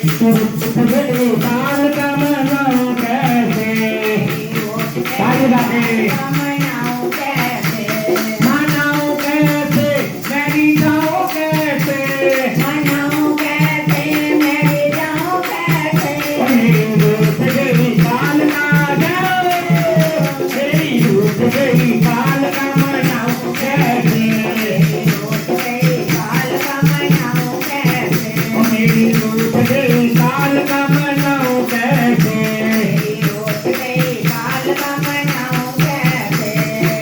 बाल का मनाऊं कैसे, मनाऊं कैसे, मेरी जाऊं कैसे, मनाऊं कैसे, मेरी जाऊं कैसे, मेरी रूठ गई बाल ना जाओ, मेरी रूठ गई बाल का मनाऊं कैसे, मेरी रूठ गई बाल का मनाऊं कैसे,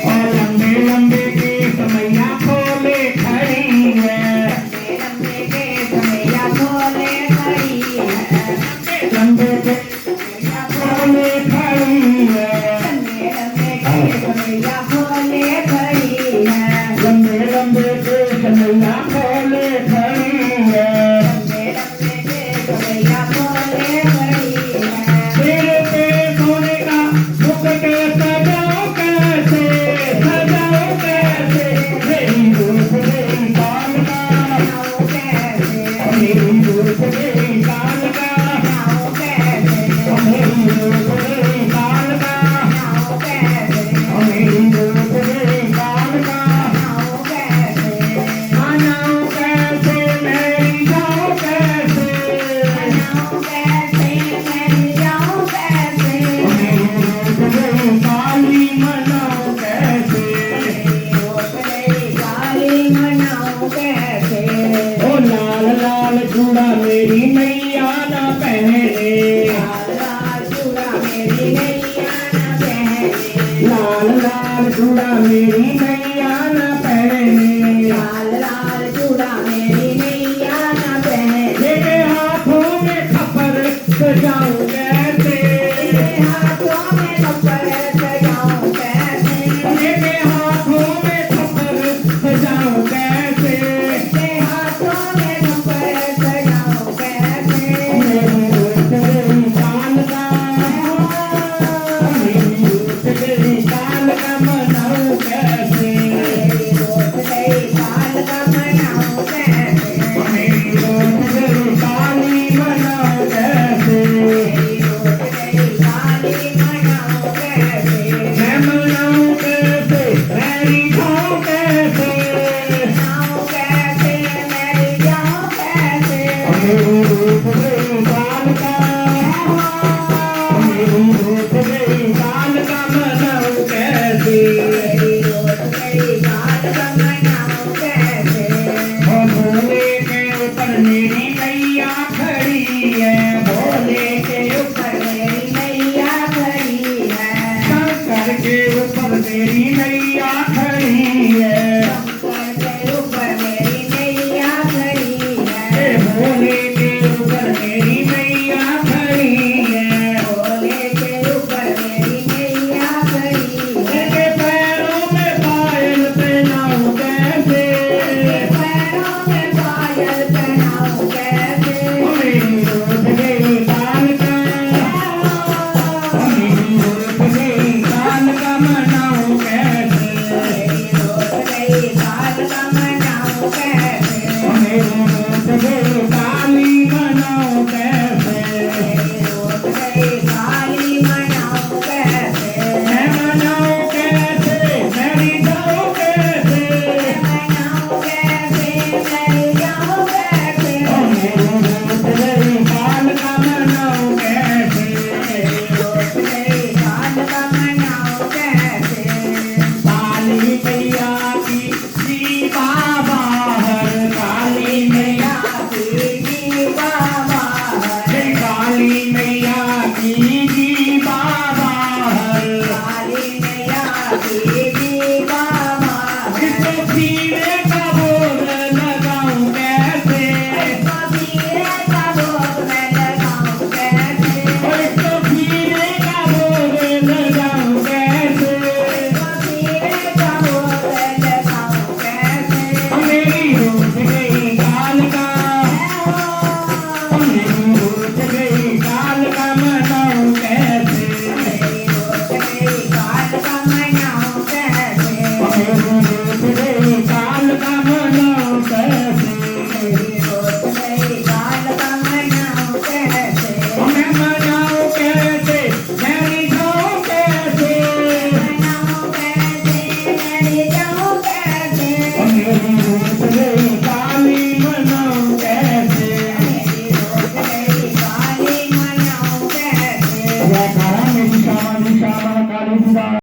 और लंबे लंबे केस मैया खोले खड़ी है, लंबे केस मैया खोले खड़ी है, लंबे केस मैया खोले खड़ी है, लंबे केस मैया खोले खड़ी है, लंबे लंबे केस मैया खोले खड़ी है, लंबे केस मैया खोले खड़ी है, तेरे पे सोने का मुकुट सजाओ कैसे, सजाओ कैसे, मेरी रूठ गई बाल का मनाऊं कैसे, मेरी रूठ गई बाल का मनाऊं कैसे, मेरी रूठ गई बाल का मनाऊं कैसे, मेरी रूठ गई बाल का मनाऊं कैसे, मनाऊं कैसे, मेरी जाऊं कैसे, मनाऊं कैसे, मेरी जाऊं कैसे, मेरी रूठ गई काली मनाऊं कैसे, मनाऊं कैसे, ओ लाल लाल चूड़ा मेरी मैया ना पहने, लाल लाल चूड़ा मेरी मैया ना पहने, लाल लाल चूड़ा मेरी मैया ना पहने, लाल लाल चूड़ा मेरी मैया ना पहने, मेरे हाथों में खपर सजाऊं कैसे, हाथों में खपर सजाऊं कैसे, मेरे हाथों में खपर सजाऊं कैसे, मेरे हाथों में खपर सजाऊं कैसे, मेरी रूठ गई बाल का, मेरी रूठ गई बाल का मनाऊं कैसे, मेरी रूठ गई बाल का मनाऊं कैसे, मेरी रूठ गई काली मनाऊं कैसे, मेरी रूठ गई काली मनाऊं कैसे, मैं मनाऊं कैसे, मेरी जाऊं कैसे, मनाऊं कैसे, मेरी जाऊं कैसे, मेरी रूठ गई बाल का, मेरी रूठ गई बाल का मनाऊं कैसे, मेरी रूठ गई बाल का मनाऊं कैसे, और भोले के ऊपर मेरी मैया खड़ी है, भोले के ऊपर मेरी मैया खड़ी है, शंकर के ऊपर मेरी मैया खड़ी है, शंकर के ऊपर मेरी मैया खड़ी है, भोले के ऊपर मेरी मैया खड़ी है, भोले के ऊपर मेरी मैया खड़ी है, मेरे पैरों में पायल पहनाऊं कैसे, पैरों में पायल पहनाऊं कैसे, मेरी रूठ गई बाल का, मेरी रूठ गई बाल का मनाऊं कैसे, मेरी रूठ गई बाल का मनाऊं कैसे, मेरी रूठ गई काली मनाऊं कैसे, मेरी रूठ गई काली मनाऊं कैसे, मैं मनाऊं कैसे, मेरी जाऊं कैसे, मनाऊं कैसे, मेरी जाऊं कैसे, मेरी रूठ गई बाल का मनाऊं कैसे, मेरी रूठ गई बाल का मनाऊं कैसे, काली मैया की दीवा बाहर, काली मैया की दीवा बाहर, काली मैया की दीवा बाहर, काली मैया की दीवा बाहर, इसको सीने का भोग लगाऊं कैसे, इसको सीने का भोग मैं लगाऊं कैसे, इसको सीने का भोग लगाऊं कैसे, इसको सीने का भोग लगाऊं कैसे, मेरी रूठ गई बाल का, मेरी